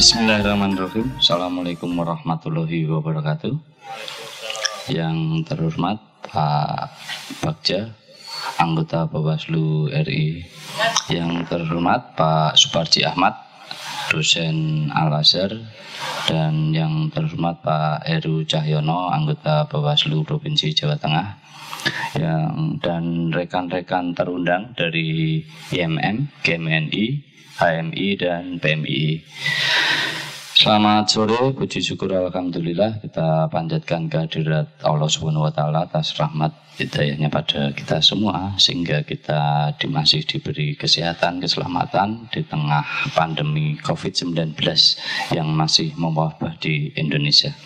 Bismillahirrahmanirrahim. Assalamualaikum warahmatullahi wabarakatuh. Yang terhormat Pak Bagja, anggota Bawaslu RI. Yang terhormat Pak Suparji Ahmad, dosen Al-Azhar. Dan yang terhormat Pak Heru Cahyono, anggota Bawaslu Provinsi Jawa Tengah. Dan rekan-rekan terundang dari IMM, GMNI, HMI, dan PMI. Selamat sore, puji syukur alhamdulillah kita panjatkan kehadirat Allah Subhanahu wa taala atas rahmat hidayahnya pada kita semua sehingga kita masih diberi kesehatan, keselamatan di tengah pandemi Covid-19 yang masih mewabah di Indonesia.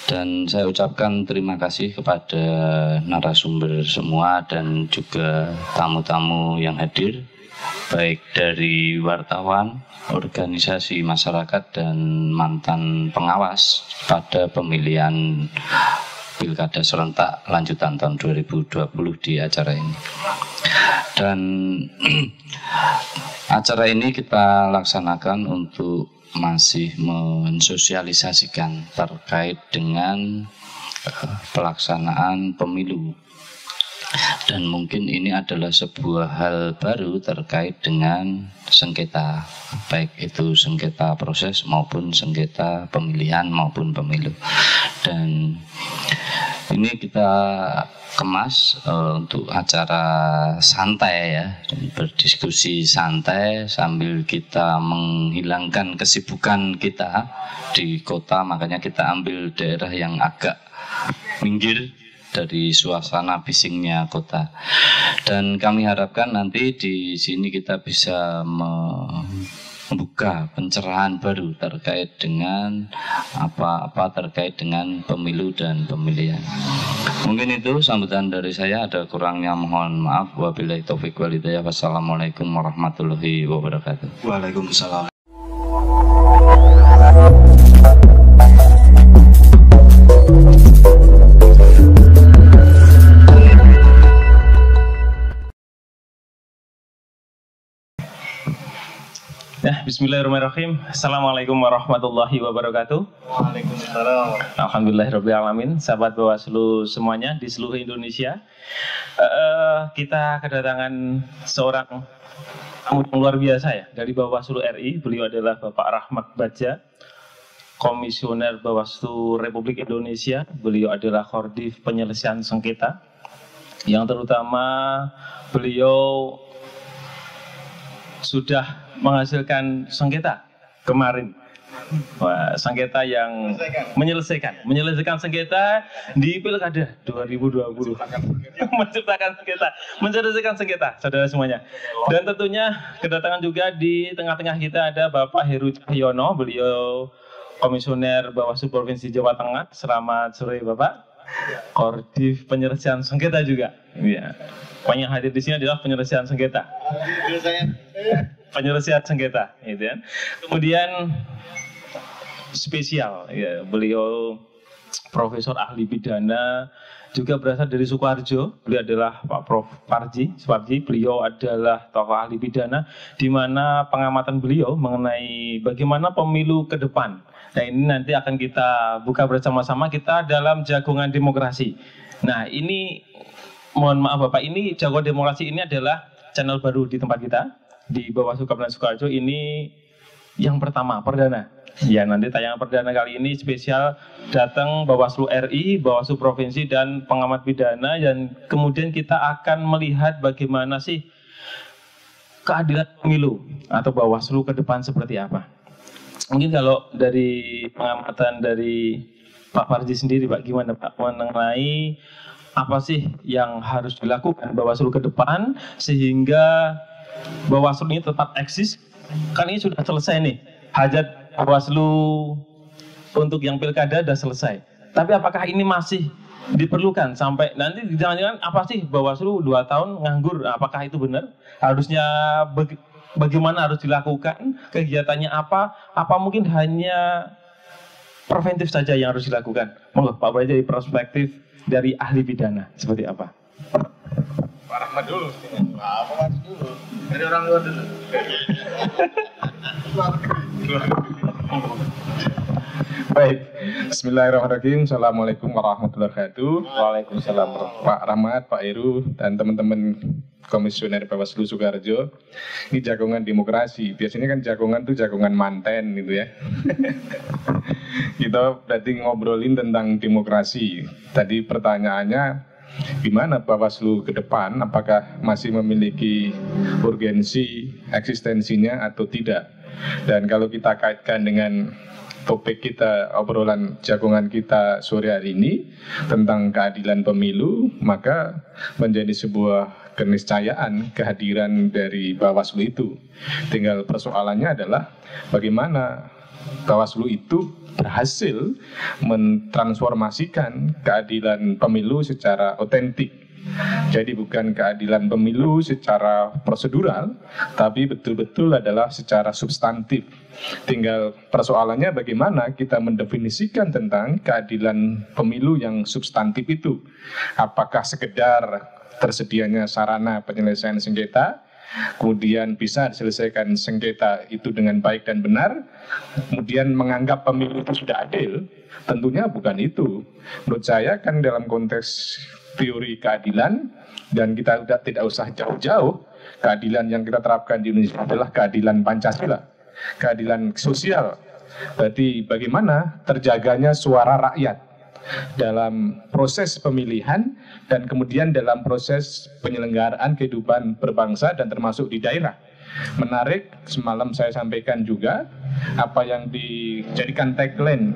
Dan saya ucapkan terima kasih kepada narasumber semua dan juga tamu-tamu yang hadir, baik dari wartawan, organisasi masyarakat, dan mantan pengawas pada pemilihan Pilkada serentak lanjutan tahun 2020 di acara ini. Dan acara ini kita laksanakan untuk masih mensosialisasikan terkait dengan pelaksanaan pemilu. Dan mungkin ini adalah sebuah hal baru terkait dengan sengketa, baik itu sengketa proses maupun sengketa pemilihan maupun pemilu. Dan ini kita kemas untuk acara santai ya, berdiskusi santai sambil kita menghilangkan kesibukan kita di kota. Makanya kita ambil daerah yang agak minggir dari suasana bisingnya kota. Dan kami harapkan nanti di sini kita bisa membuka pencerahan baru terkait dengan apa-apa terkait dengan pemilu dan pemilihan. Mungkin itu sambutan dari saya, ada kurangnya mohon maaf. Wabillahi taufik wal hidayah. Wassalamualaikum warahmatullahi wabarakatuh. Waalaikumsalam. Ya, bismillahirrahmanirrahim. Assalamualaikum warahmatullahi wabarakatuh. Waalaikumsalam. Alhamdulillahirabbil alamin. Sahabat Bawaslu semuanya di seluruh Indonesia, kita kedatangan seorang tamu luar biasa ya dari Bawaslu RI. Beliau adalah Bapak Rahmat Bagja, Komisioner Bawaslu Republik Indonesia. Beliau adalah Koordif Penyelesaian Sengketa, yang terutama beliau sudah menghasilkan sengketa kemarin. Wah, sengketa yang menyelesaikan sengketa di Pilkada 2020. menyelesaikan sengketa, saudara semuanya. Dan tentunya kedatangan juga di tengah-tengah kita ada Bapak Heru Cahyono, beliau Komisioner Bawaslu Provinsi Jawa Tengah. Selamat sore Bapak. Koordif Penyelesaian Sengketa juga. Ya. Yang hadir di sini adalah penyelesaian sengketa. Penyelesaian sengketa, gitu ya. Kemudian spesial, ya, beliau Profesor Ahli Pidana, juga berasal dari Sukoharjo. Beliau adalah Pak Prof. Suparji. Beliau adalah tokoh ahli pidana, di mana pengamatan beliau mengenai bagaimana pemilu ke depan. Nah, ini nanti akan kita buka bersama-sama, kita dalam jagongan demokrasi. Nah, ini mohon maaf Bapak, ini jagoan demokrasi ini adalah channel baru di tempat kita di Bawaslu Kabupaten Sukoharjo. Ini yang pertama, perdana. Ya, nanti tayangan perdana kali ini spesial datang Bawaslu RI, Bawaslu Provinsi, dan pengamat pidana. Dan kemudian kita akan melihat bagaimana sih keadilan pemilu atau Bawaslu ke depan seperti apa. Mungkin kalau dari pengamatan dari Pak Parji sendiri, Pak, gimana Pak mengenai apa sih yang harus dilakukan Bawaslu ke depan sehingga Bawaslu ini tetap eksis? Kan ini sudah selesai nih, hajat Bawaslu untuk yang pilkada sudah selesai. Tapi apakah ini masih diperlukan sampai nanti jangan-jangan apa sih Bawaslu 2 tahun nganggur? Apakah itu benar? Harusnya bagaimana harus dilakukan? Kegiatannya apa? Apa mungkin hanya preventif saja yang harus dilakukan? Monggo Pak Bagja, dari perspektif dari ahli pidana seperti apa? Pak Rahmat dulu. Pak Rahmat dulu. Dari orang luar dulu. Baik, Bismillahirrahmanirrahim. Assalamualaikum warahmatullahi wabarakatuh. Waalaikumsalam. Pak Rahmat, Pak Heru, dan teman-teman komisioner Bawaslu Sukoharjo. Ini jagongan demokrasi. Biasanya kan jagongan tuh jagongan manten gitu ya. Kita berarti ngobrolin tentang demokrasi. Tadi pertanyaannya, gimana Bawaslu ke depan? Apakah masih memiliki urgensi eksistensinya atau tidak? Dan kalau kita kaitkan dengan topik kita, obrolan jagongan kita sore hari ini tentang keadilan pemilu, maka menjadi sebuah keniscayaan kehadiran dari Bawaslu itu. Tinggal persoalannya adalah bagaimana Bawaslu itu berhasil mentransformasikan keadilan pemilu secara otentik. Jadi bukan keadilan pemilu secara prosedural, tapi betul-betul adalah secara substantif. Tinggal persoalannya bagaimana kita mendefinisikan tentang keadilan pemilu yang substantif itu. Apakah sekedar tersedianya sarana penyelesaian sengketa, kemudian bisa diselesaikan sengketa itu dengan baik dan benar, kemudian menganggap pemilu itu sudah adil? Tentunya bukan itu. Menurut saya kan dalam konteks teori keadilan, dan kita tidak usah jauh-jauh, keadilan yang kita terapkan di Indonesia adalah keadilan Pancasila, keadilan sosial. Berarti bagaimana terjaganya suara rakyat dalam proses pemilihan dan kemudian dalam proses penyelenggaraan kehidupan berbangsa dan termasuk di daerah. Menarik, semalam saya sampaikan juga apa yang dijadikan tagline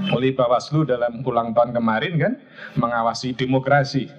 oleh Bawaslu dalam ulang tahun kemarin kan, mengawasi demokrasi,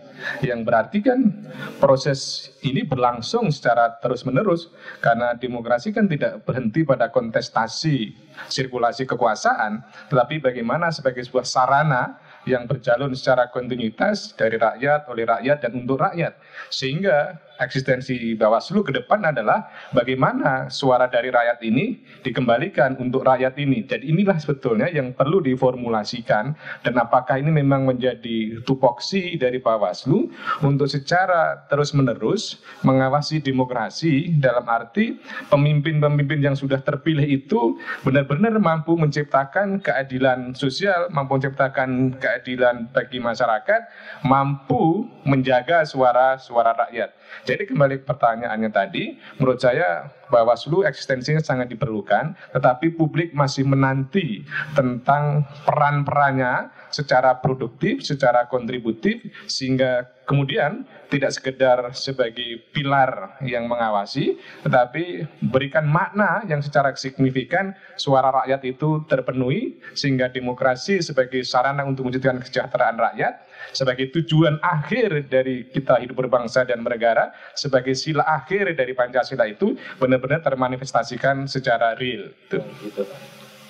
yang berarti kan proses ini berlangsung secara terus-menerus, karena demokrasi kan tidak berhenti pada kontestasi sirkulasi kekuasaan, tetapi bagaimana sebagai sebuah sarana yang berjalan secara kontinuitas dari rakyat, oleh rakyat, dan untuk rakyat. Sehingga eksistensi Bawaslu ke depan adalah bagaimana suara dari rakyat ini dikembalikan untuk rakyat ini. Jadi inilah sebetulnya yang perlu diformulasikan, dan apakah ini memang menjadi tupoksi dari Bawaslu untuk secara terus-menerus mengawasi demokrasi, dalam arti pemimpin-pemimpin yang sudah terpilih itu benar-benar mampu menciptakan keadilan sosial, mampu menciptakan keadilan bagi masyarakat, mampu menjaga suara rakyat. Jadi kembali ke pertanyaannya tadi, menurut saya Bawaslu eksistensinya sangat diperlukan, tetapi publik masih menanti tentang peran-perannya secara produktif, secara kontributif, sehingga kemudian tidak sekedar sebagai pilar yang mengawasi, tetapi berikan makna yang secara signifikan suara rakyat itu terpenuhi, sehingga demokrasi sebagai sarana untuk mewujudkan kesejahteraan rakyat, sebagai tujuan akhir dari kita hidup berbangsa dan bernegara, sebagai sila akhir dari Pancasila itu benar-benar termanifestasikan secara real. Gitu.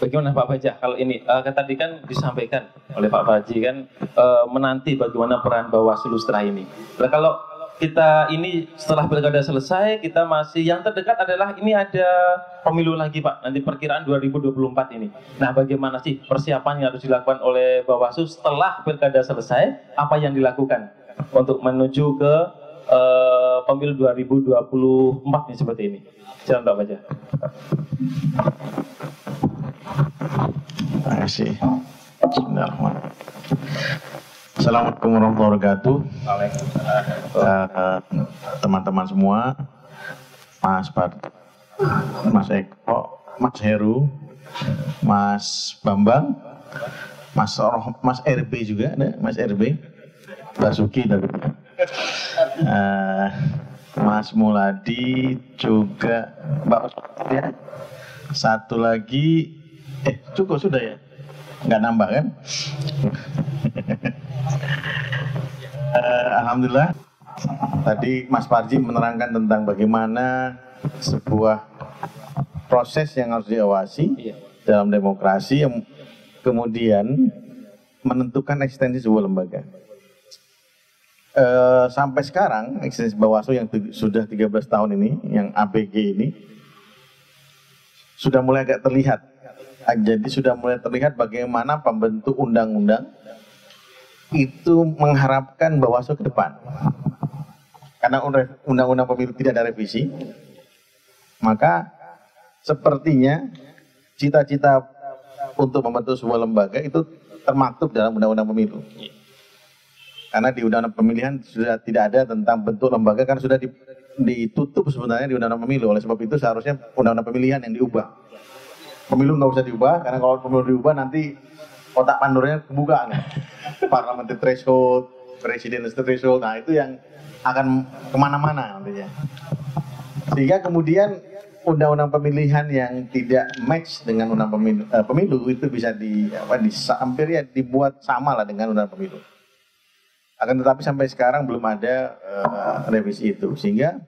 Bagaimana Pak Baja kalau ini? Tadi kan disampaikan oleh Pak Baji kan menanti bagaimana peran Bawaslu setelah ini. Nah, kalau kita ini setelah pilkada selesai, kita masih yang terdekat adalah ini ada pemilu lagi Pak, nanti perkiraan 2024 ini. Nah, bagaimana sih persiapan yang harus dilakukan oleh Bawaslu setelah pilkada selesai? Apa yang dilakukan untuk menuju ke pemilu 2024 ini seperti ini? Silakan Pak Baja. Terima kasih. Assalamualaikum warahmatullahi wabarakatuh. Teman-teman semua, Mas Eko, Mas Heru, Mas Bambang, Mas RB juga, ada Mas RB, Basuki dan Mas Muladi juga, Mbak ya. Satu lagi, cukup sudah ya, nggak nambah kan? Alhamdulillah, tadi Mas Parji menerangkan tentang bagaimana sebuah proses yang harus diawasi dalam demokrasi yang kemudian menentukan eksistensi sebuah lembaga. Sampai sekarang eksistensi Bawaslu yang sudah 13 tahun ini, yang ABG ini, sudah mulai agak terlihat. Jadi sudah mulai terlihat bagaimana pembentuk undang-undang itu mengharapkan Bawaslu ke depan. Karena undang-undang pemilu tidak ada revisi, maka sepertinya cita-cita untuk membentuk sebuah lembaga itu termaktub dalam undang-undang pemilu. Karena di undang-undang pemilihan sudah tidak ada tentang bentuk lembaga, kan sudah ditutup sebenarnya di undang-undang pemilu. Oleh sebab itu seharusnya undang-undang pemilihan yang diubah. Pemilu nggak usah diubah, karena kalau pemilu diubah nanti kotak Pandoranya kebuka nih. Parliamentary threshold, presidential threshold, nah itu yang akan kemana-mana nantinya. Sehingga kemudian undang-undang pemilihan yang tidak match dengan undang pemilu itu bisa hampir ya dibuat sama lah dengan undang pemilu. Akan tetapi sampai sekarang belum ada revisi itu, sehingga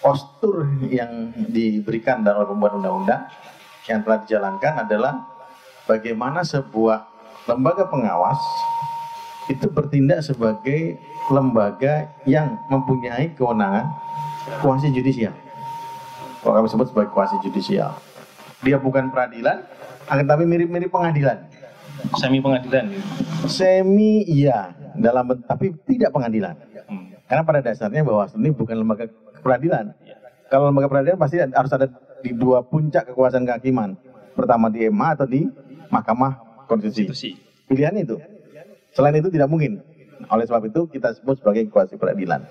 postur yang diberikan dalam pembuat undang-undang yang telah dijalankan adalah bagaimana sebuah lembaga pengawas itu bertindak sebagai lembaga yang mempunyai kewenangan kuasi judisial. Kalau kami sebut sebagai kuasi judisial. Dia bukan peradilan, akan tapi mirip-mirip pengadilan. Semi pengadilan. Semi iya, tapi tidak pengadilan. Karena pada dasarnya Bawaslu ini bukan lembaga peradilan. Kalau lembaga peradilan pasti harus ada di dua puncak kekuasaan kehakiman. Pertama di MA atau di Mahkamah Konstitusi. Pilihan itu. Selain itu tidak mungkin. Oleh sebab itu kita sebut sebagai kuasi peradilan.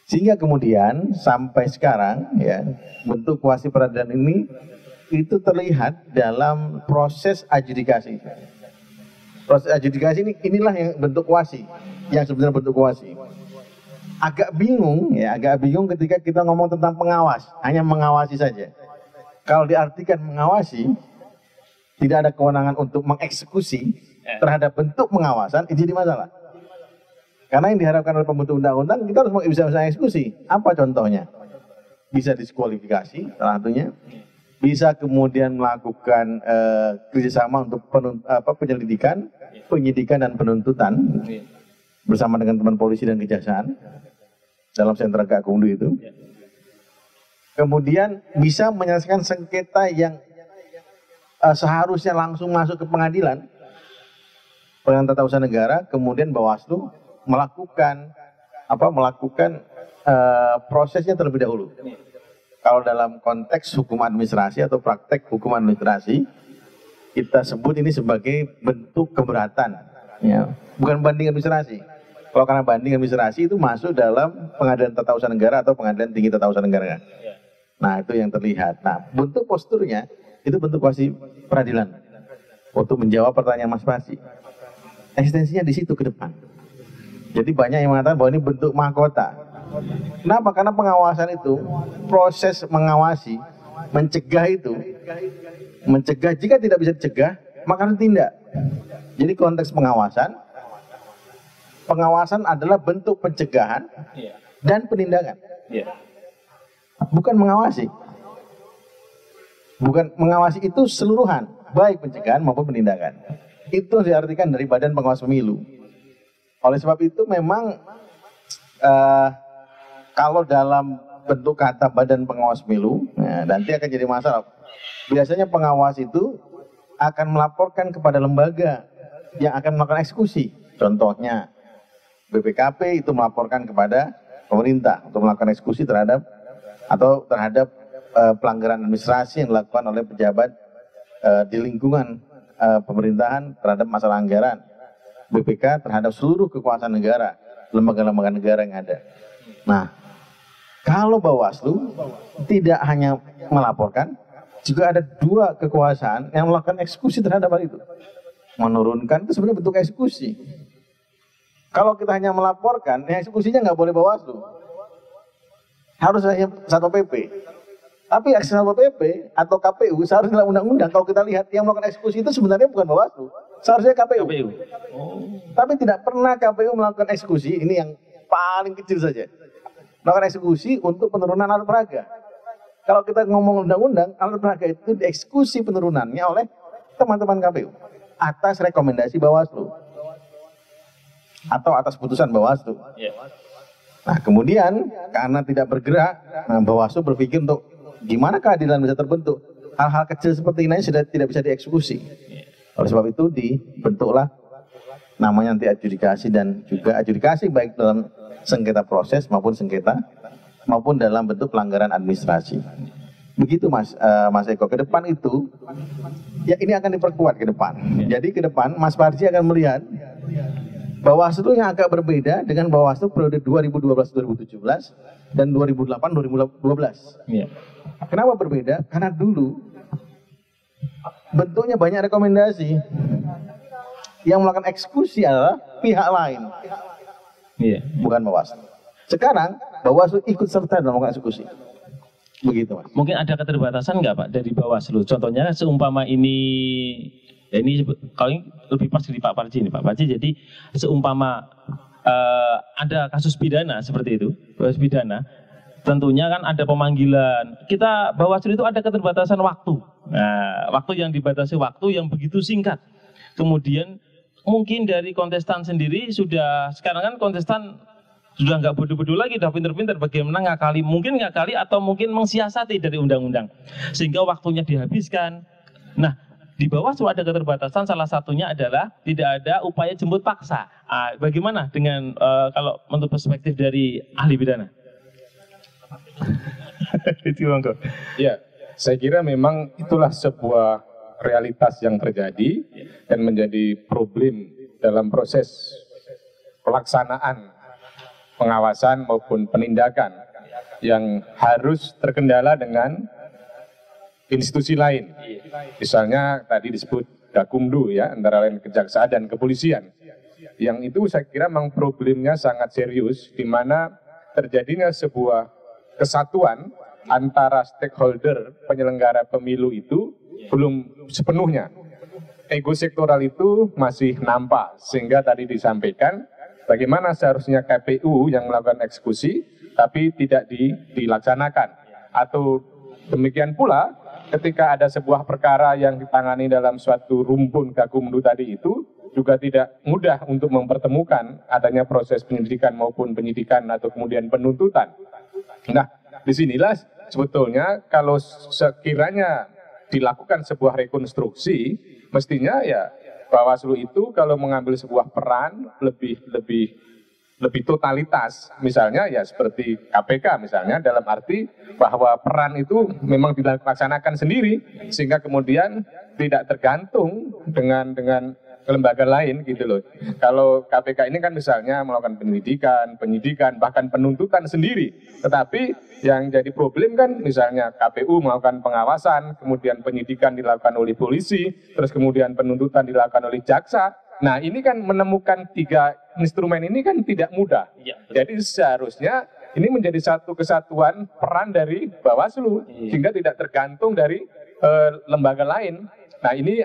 Sehingga kemudian sampai sekarang ya bentuk kuasi peradilan ini itu terlihat dalam proses adjudikasi. Proses adjudikasi inilah yang bentuk kuasi, yang sebenarnya bentuk kuasi. Agak bingung ketika kita ngomong tentang pengawas, hanya mengawasi saja. Kalau diartikan mengawasi, tidak ada kewenangan untuk mengeksekusi terhadap bentuk pengawasan, itu jadi masalah. Karena yang diharapkan oleh pembentuk undang-undang, kita harus bisa eksekusi. Apa contohnya? Bisa diskualifikasi, salah satunya. Bisa kemudian melakukan kerjasama untuk penyelidikan, penyidikan dan penuntutan bersama dengan teman polisi dan kejaksaan dalam sentra Gakumdu itu. Kemudian bisa menyelesaikan sengketa yang seharusnya langsung masuk ke pengadilan tata usaha negara, kemudian Bawaslu melakukan prosesnya terlebih dahulu. Kalau dalam konteks hukum administrasi atau praktek hukum administrasi, kita sebut ini sebagai bentuk keberatan, ya, bukan banding administrasi. Kalau karena banding administrasi itu masuk dalam pengadilan tata usaha negara atau pengadilan tinggi tata usaha negara. Nah itu yang terlihat. Nah bentuk posturnya itu bentuk kuasi peradilan untuk menjawab pertanyaan Mas Pasi. Eksistensinya di situ ke depan. Jadi banyak yang mengatakan bahwa ini bentuk mahkota. Kenapa? Karena pengawasan itu, proses mengawasi, mencegah itu, jika tidak bisa dicegah, maka harus tindak. Jadi konteks pengawasan adalah bentuk pencegahan dan penindakan. Bukan mengawasi. Bukan mengawasi itu seluruhan, baik pencegahan maupun penindakan. Itu diartikan dari Badan Pengawas Pemilu. Oleh sebab itu memang kalau dalam bentuk kata Badan Pengawas Pemilu, nanti akan jadi masalah. Biasanya pengawas itu akan melaporkan kepada lembaga yang akan melakukan eksekusi. Contohnya BPKP itu melaporkan kepada pemerintah untuk melakukan eksekusi terhadap pelanggaran administrasi yang dilakukan oleh pejabat di lingkungan pemerintahan terhadap masalah anggaran. BPK terhadap seluruh kekuasaan negara, lembaga-lembaga negara yang ada. Nah, kalau Bawaslu tidak hanya melaporkan, juga ada dua kekuasaan yang melakukan eksekusi terhadap hal itu. Menurunkan itu sebenarnya bentuk eksekusi. Kalau kita hanya melaporkan, ya eksekusinya nggak boleh Bawaslu. Harus hanya Satpol PP. Tapi Satpol PP atau KPU seharusnya dalam undang-undang, kalau kita lihat yang melakukan eksekusi itu sebenarnya bukan Bawaslu, seharusnya KPU. Tapi tidak pernah KPU melakukan eksekusi, ini yang paling kecil saja. Melakukan eksekusi untuk penurunan alat peraga. Kalau kita ngomong undang-undang, alat peraga itu dieksekusi penurunannya oleh teman-teman KPU atas rekomendasi Bawaslu atau atas putusan Bawaslu. Nah kemudian karena tidak bergerak, Bawaslu berpikir untuk gimana keadilan bisa terbentuk. Hal-hal kecil seperti ini sudah tidak bisa dieksekusi. Oleh sebab itu dibentuklah namanya nanti adjudikasi, dan juga adjudikasi baik dalam sengketa proses maupun dalam bentuk pelanggaran administrasi. Begitu Mas Eko, ke depan itu ya ini akan diperkuat ke depan. Jadi ke depan Mas Parji akan melihat Bawaslu yang agak berbeda dengan Bawaslu periode 2012-2017 dan 2008-2012. Iya. Kenapa berbeda? Karena dulu bentuknya banyak rekomendasi. Yang melakukan eksekusi adalah pihak lain, Iya. bukan Bawaslu. Sekarang Bawaslu ikut serta dalam melakukan eksekusi. Begitu Mas. Mungkin ada keterbatasan nggak Pak dari Bawaslu? Contohnya seumpama ini, ya ini kalau ini lebih pas dari Pak Parji ini Pak Parji. Jadi seumpama ada kasus pidana seperti itu, kasus pidana, tentunya kan ada pemanggilan. Kita Bawaslu itu ada keterbatasan waktu. Nah, waktu yang dibatasi waktu yang begitu singkat. Kemudian mungkin dari kontestan sendiri sudah, sekarang kan kontestan sudah nggak bodoh-bodoh lagi, sudah pinter-pinter bagaimana mungkin ngakali atau mungkin mengsiasati dari undang-undang sehingga waktunya dihabiskan. Nah, di Bawaslu ada keterbatasan, salah satunya adalah tidak ada upaya jemput paksa. Bagaimana dengan kalau menurut perspektif dari ahli pidana? Itu Bang. Ya, saya kira memang itulah sebuah realitas yang terjadi dan menjadi problem dalam proses pelaksanaan pengawasan maupun penindakan yang harus terkendala dengan institusi lain. Misalnya tadi disebut Gakumdu ya, antara lain kejaksaan dan kepolisian. Yang itu saya kira memang problemnya sangat serius, di mana terjadinya sebuah kesatuan antara stakeholder penyelenggara pemilu itu belum sepenuhnya. Ego sektoral itu masih nampak, sehingga tadi disampaikan bagaimana seharusnya KPU yang melakukan eksekusi tapi tidak dilaksanakan. Atau demikian pula ketika ada sebuah perkara yang ditangani dalam suatu rumpun Gakumdu tadi itu juga tidak mudah untuk mempertemukan adanya proses penyelidikan maupun penyidikan atau kemudian penuntutan. Nah, disinilah sebetulnya kalau sekiranya dilakukan sebuah rekonstruksi, mestinya ya Bawaslu itu kalau mengambil sebuah peran lebih totalitas, misalnya ya seperti KPK misalnya, dalam arti bahwa peran itu memang dilaksanakan sendiri sehingga kemudian tidak tergantung dengan lembaga lain gitu loh. Kalau KPK ini kan misalnya melakukan penyidikan, bahkan penuntutan sendiri. Tetapi yang jadi problem kan misalnya KPU melakukan pengawasan, kemudian penyidikan dilakukan oleh polisi, terus kemudian penuntutan dilakukan oleh jaksa. Nah ini kan menemukan tiga instrumen ini kan tidak mudah. Ya, jadi seharusnya ini menjadi satu kesatuan peran dari Bawaslu, sehingga tidak tergantung dari lembaga lain. Nah ini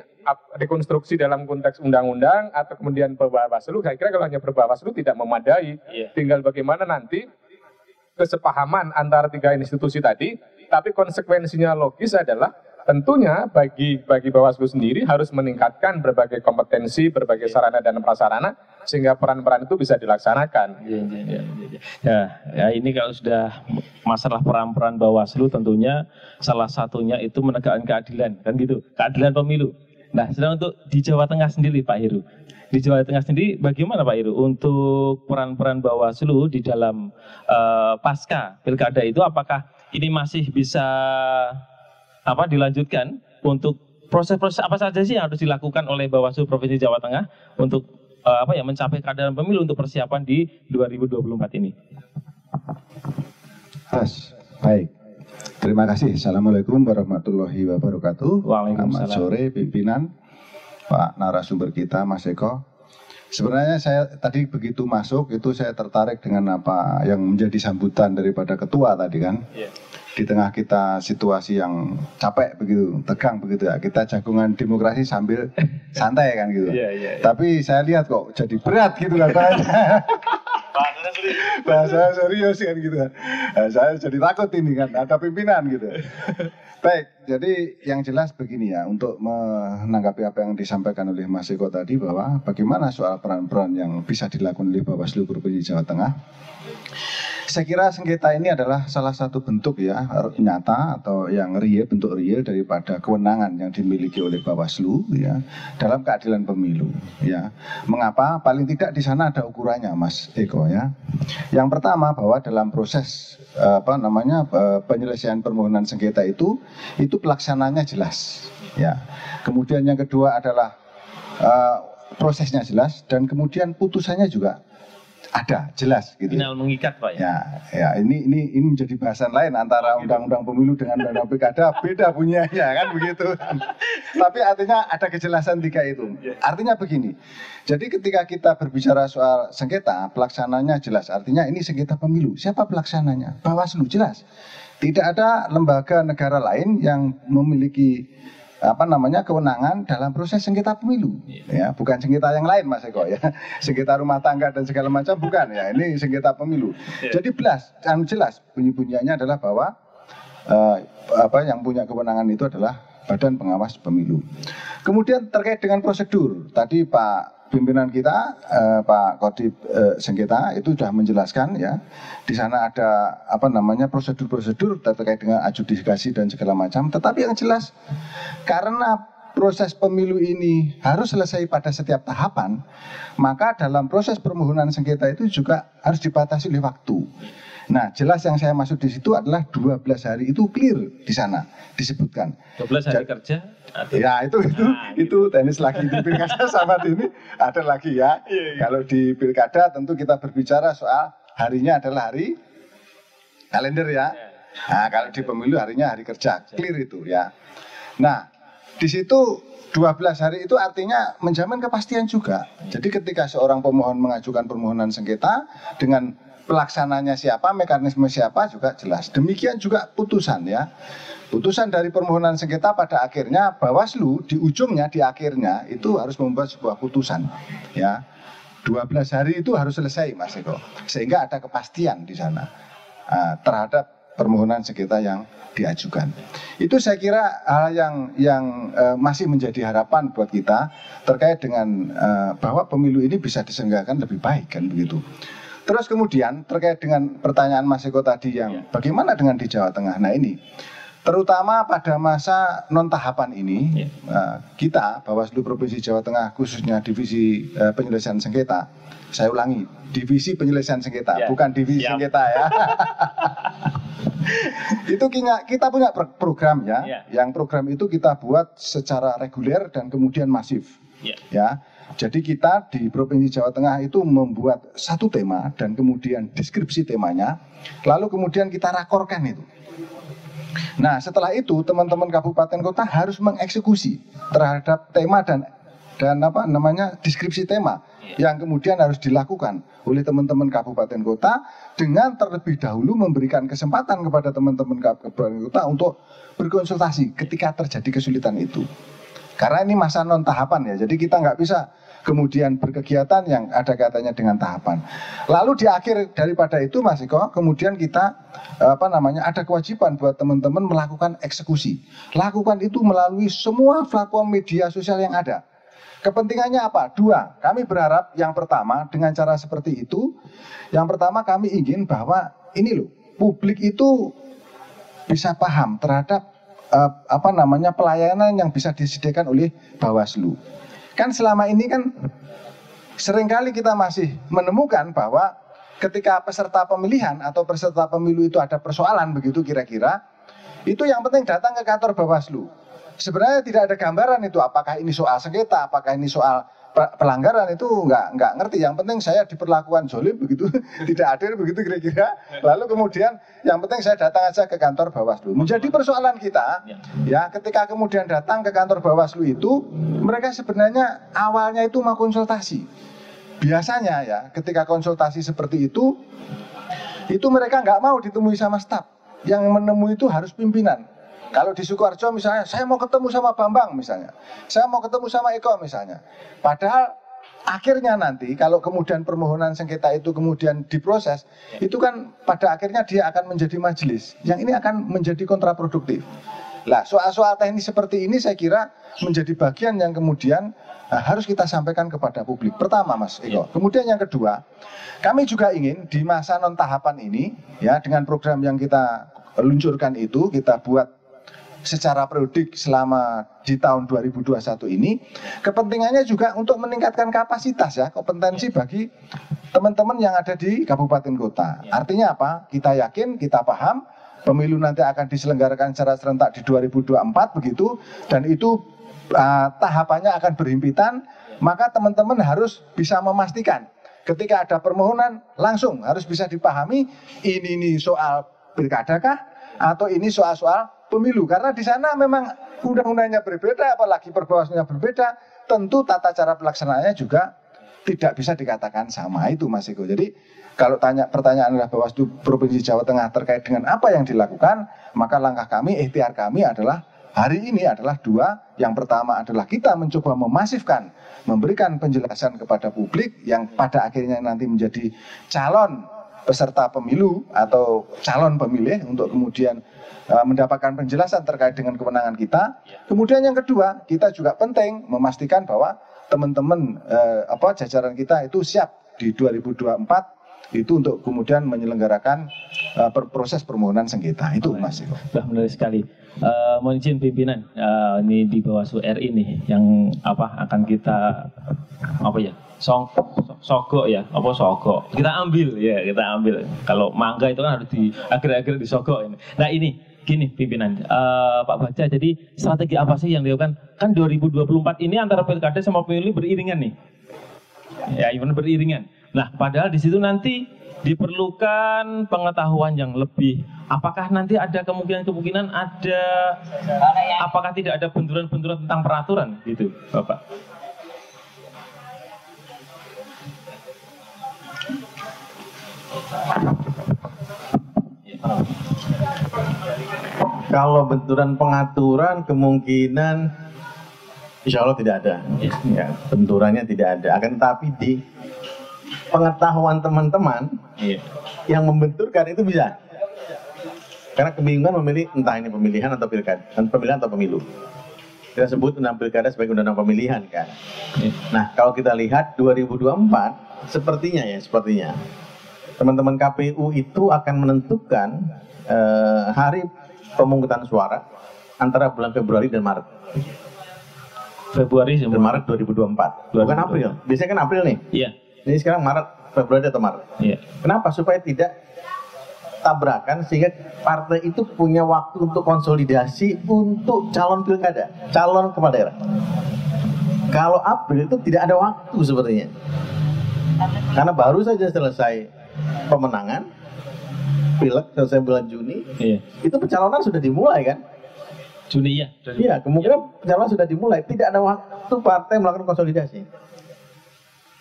rekonstruksi dalam konteks undang-undang atau kemudian Bawaslu, saya kira kalau hanya Bawaslu tidak memadai. Tinggal bagaimana nanti kesepahaman antara tiga institusi tadi, tapi konsekuensinya logis adalah tentunya bagi Bawaslu sendiri harus meningkatkan berbagai kompetensi, berbagai sarana dan prasarana sehingga peran-peran itu bisa dilaksanakan. Ya, ini kalau sudah masalah peran-peran Bawaslu tentunya salah satunya itu menegakkan keadilan, kan gitu, keadilan pemilu. Nah, sedang untuk di Jawa Tengah sendiri Pak Heru, di Jawa Tengah sendiri bagaimana Pak Heru untuk peran-peran Bawaslu di dalam pasca pilkada itu, apakah ini masih bisa dilanjutkan untuk proses-proses apa saja sih yang harus dilakukan oleh Bawaslu Provinsi Jawa Tengah untuk mencapai keadilan pemilu untuk persiapan di 2024 ini? Baik. Terima kasih. Assalamualaikum warahmatullahi wabarakatuh. Selamat sore pimpinan, Pak narasumber kita Mas Eko. Sebenarnya saya tadi begitu masuk itu saya tertarik dengan apa yang menjadi sambutan daripada ketua tadi kan. Di tengah kita situasi yang capek begitu, tegang begitu ya, kita jagungan demokrasi sambil santai kan gitu. Tapi saya lihat kok jadi berat gitu kan. Bahasa serius kan gitu kan. Saya jadi takut ini kan, ada pimpinan gitu. Baik, jadi yang jelas begini ya, untuk menanggapi apa yang disampaikan oleh Mas Eko tadi bahwa bagaimana soal peran-peran yang bisa dilakukan oleh Bawaslu Provinsi Jawa Tengah. Saya kira sengketa ini adalah salah satu bentuk ya nyata atau yang real, bentuk real daripada kewenangan yang dimiliki oleh Bawaslu ya dalam keadilan pemilu ya. Mengapa? Paling tidak di sana ada ukurannya, Mas Eko ya. Yang pertama bahwa dalam proses penyelesaian permohonan sengketa itu pelaksananya jelas ya. Kemudian yang kedua adalah prosesnya jelas dan kemudian putusannya juga ada jelas gitu. Final mengikat Pak ya. Ya ini menjadi bahasan lain antara undang-undang pemilu dengan undang-undang pilkada, beda bunyinya kan begitu. Tapi artinya ada kejelasan tiga itu. Artinya begini. Jadi ketika kita berbicara soal sengketa, pelaksananya jelas. Artinya ini sengketa pemilu. Siapa pelaksananya? Bawaslu jelas. Tidak ada lembaga negara lain yang memiliki kewenangan dalam proses sengketa pemilu ya, bukan sengketa yang lain Mas Eko ya, sengketa rumah tangga dan segala macam bukan ya, ini sengketa pemilu. Jadi jelas bunyi-bunyiannya adalah bahwa yang punya kewenangan itu adalah Badan Pengawas Pemilu. Kemudian terkait dengan prosedur, tadi Pak pimpinan kita Pak Kodip Sengketa itu sudah menjelaskan ya. Di sana ada prosedur-prosedur terkait dengan adjudikasi dan segala macam. Tetapi yang jelas karena proses pemilu ini harus selesai pada setiap tahapan, maka dalam proses permohonan sengketa itu juga harus dibatasi oleh waktu. Nah, jelas yang saya maksud di situ adalah 12 hari itu clear di sana disebutkan. 12 hari kerja? Ya itu teknis lagi di pilkada sama ini ada lagi ya. Kalau di pilkada tentu kita berbicara soal harinya adalah hari kalender ya. Nah, kalau di pemilu harinya hari kerja, clear itu ya. Nah, di situ 12 hari itu artinya menjamin kepastian juga. Jadi ketika seorang pemohon mengajukan permohonan sengketa dengan pelaksananya siapa, mekanisme siapa juga jelas. Demikian juga putusan ya. Putusan dari permohonan sengketa pada akhirnya Bawaslu di ujungnya, di akhirnya itu harus membuat sebuah putusan ya. 12 hari itu harus selesai Mas Eko. Sehingga ada kepastian di sana terhadap permohonan sengketa yang diajukan. Itu saya kira hal yang masih menjadi harapan buat kita terkait dengan bahwa pemilu ini bisa diselenggarakan lebih baik kan begitu. Terus kemudian terkait dengan pertanyaan Mas Eko tadi yang bagaimana dengan di Jawa Tengah. Nah ini terutama pada masa non tahapan ini kita Bawaslu Provinsi Jawa Tengah khususnya divisi penyelesaian sengketa. Saya ulangi, divisi penyelesaian sengketa, bukan divisi sengketa ya. Itu kita punya program ya. Yang program itu kita buat secara reguler dan kemudian masif. Ya. Jadi kita di Provinsi Jawa Tengah itu membuat satu tema dan kemudian deskripsi temanya, lalu kemudian kita rakorkan itu. Nah setelah itu teman-teman kabupaten kota harus mengeksekusi terhadap tema dan deskripsi tema yang kemudian harus dilakukan oleh teman-teman kabupaten kota dengan terlebih dahulu memberikan kesempatan kepada teman-teman kabupaten kota untuk berkonsultasi ketika terjadi kesulitan itu. Karena ini masa non tahapan ya, jadi kita nggak bisa kemudian berkegiatan yang ada kaitannya dengan tahapan. Lalu di akhir daripada itu Mas Eko, kemudian kita ada kewajiban buat teman-teman melakukan eksekusi. Lakukan itu melalui semua platform media sosial yang ada. Kepentingannya apa? Dua, kami berharap yang pertama dengan cara seperti itu, yang pertama kami ingin bahwa ini loh, publik itu bisa paham terhadap pelayanan yang bisa disediakan oleh Bawaslu. Kan selama ini kan seringkali kita masih menemukan bahwa ketika peserta pemilihan atau peserta pemilu itu ada persoalan begitu kira-kira, itu yang penting datang ke kantor Bawaslu. Sebenarnya tidak ada gambaran itu apakah ini soal sengketa, apakah ini soal pelanggaran, itu nggak ngerti. Yang penting saya diperlakukan zolim begitu, tidak adil begitu kira-kira. Lalu kemudian yang penting saya datang aja ke kantor Bawaslu. Menjadi persoalan kita ya ketika kemudian datang ke kantor Bawaslu itu mereka sebenarnya awalnya itu mau konsultasi. Biasanya ya ketika konsultasi seperti itu mereka nggak mau ditemui sama staf. Yang menemui itu harus pimpinan. Kalau di Sukoharjo misalnya, saya mau ketemu sama Bambang misalnya, saya mau ketemu sama Eko misalnya. Padahal akhirnya nanti kalau kemudian permohonan sengketa itu kemudian diproses, itu kan pada akhirnya dia akan menjadi majelis. Yang ini akan menjadi kontraproduktif. Lah, soal-soal teknis seperti ini saya kira menjadi bagian yang kemudian harus kita sampaikan kepada publik. Pertama, Mas Eko. Kemudian yang kedua, kami juga ingin di masa non tahapan ini, ya, dengan program yang kita luncurkan itu, kita buat secara periodik selama di tahun 2021 ini, kepentingannya juga untuk meningkatkan kapasitas, ya, kompetensi bagi teman-teman yang ada di kabupaten kota. Artinya apa? Kita yakin, kita paham, pemilu nanti akan diselenggarakan secara serentak di 2024 begitu, dan itu tahapannya akan berhimpitan, maka teman-teman harus bisa memastikan ketika ada permohonan langsung harus bisa dipahami ini soal pilkada kah atau ini soal-soal pemilu, karena di sana memang undang-undangnya berbeda, apalagi perbawaslunya berbeda, tentu tata cara pelaksanaannya juga tidak bisa dikatakan sama. Itu Mas Eko. Jadi kalau pertanyaan adalah Bawaslu Provinsi Jawa Tengah terkait dengan apa yang dilakukan, maka langkah kami, ikhtiar kami adalah hari ini adalah dua. Yang pertama adalah kita mencoba memasifkan, memberikan penjelasan kepada publik yang pada akhirnya nanti menjadi calon peserta pemilu atau calon pemilih untuk kemudian mendapatkan penjelasan terkait dengan kewenangan kita. Kemudian yang kedua, kita juga penting memastikan bahwa teman-teman jajaran kita itu siap di 2024 itu untuk kemudian menyelenggarakan proses permohonan sengketa. Itu Mas Eko. Menarik sekali. Mohon izin pimpinan, ini di Bawaslu RI nih yang akan kita sogok ya, sogok. Kita ambil. Kalau mangga itu kan harus di akhir-akhir disogok ini. Nah ini gini pimpinan, Pak Baca, jadi strategi apa sih yang dilakukan? Kan 2024 ini antara pilkada sama pemilu beriringan nih. Ya, even beriringan. Nah, padahal di situ nanti diperlukan pengetahuan yang lebih. Apakah nanti ada kemungkinan ada, apakah tidak ada benturan-benturan tentang peraturan gitu, Bapak? Kalau benturan pengaturan kemungkinan insya Allah tidak ada. Ya, benturannya tidak ada. Akan tetapi di pengetahuan teman-teman yang membenturkan itu bisa. Karena kebingungan memilih entah ini pemilihan atau pilkada, pemilihan atau pemilu. Kita sebut undang pilkada sebagai undang pemilihan kan. Nah, kalau kita lihat 2024 sepertinya teman-teman KPU itu akan menentukan hari pemungutan suara antara bulan Februari dan Maret. Februari dan Maret 2024. Bukan April. Biasanya kan April nih. Iya. Ini sekarang Maret, Februari atau Maret. Iya. Kenapa? Supaya tidak tabrakan sehingga partai itu punya waktu untuk konsolidasi untuk calon pilkada, calon kepala daerah. Kalau April itu tidak ada waktu sepertinya. Karena baru saja selesai pemenangan, pilek selesai bulan Juni, itu pencalonan sudah dimulai kan? Juni ya? Iya, kemungkinan pencalonan sudah dimulai, tidak ada waktu partai melakukan konsolidasi.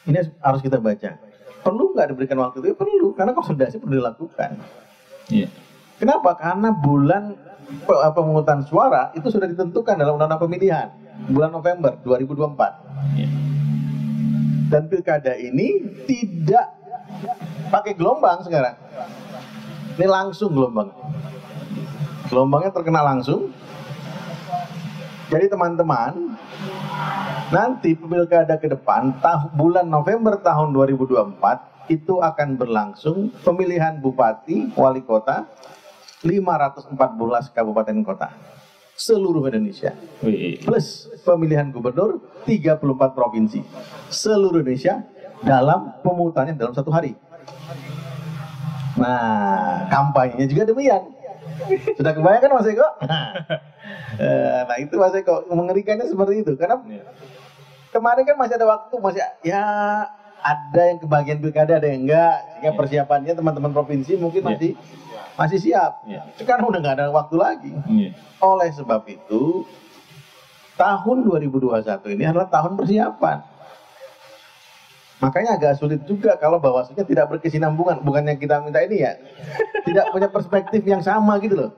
Ini harus kita baca. Perlu nggak diberikan waktu itu? Perlu, karena konsolidasi perlu dilakukan. Kenapa? Karena bulan pemungutan suara itu sudah ditentukan dalam undang-undang pemilihan, bulan November 2024. Dan pilkada ini tidak pakai gelombang sekarang. Ini langsung gelombang. Gelombangnya terkena langsung. Jadi teman-teman, nanti pilkada ke depan bulan November tahun 2024 itu akan berlangsung pemilihan bupati, wali kota 514 kabupaten kota seluruh Indonesia. Plus pemilihan gubernur 34 provinsi seluruh Indonesia dalam pemungutannya dalam satu hari. Nah, kampanyenya juga demikian. Sudah kebayangkan Mas Eko? Nah itu Mas Eko, mengerikannya seperti itu. Karena kemarin kan masih ada waktu, masih ya ada yang kebagian pilkada, ada yang enggak. Sehingga persiapannya teman-teman provinsi mungkin masih siap. Sekarang udah nggak ada waktu lagi. Oleh sebab itu, tahun 2021 ini adalah tahun persiapan. Makanya agak sulit juga kalau Bawaslunya tidak berkesinambungan. Bukannya kita minta ini ya, tidak punya perspektif yang sama gitu loh.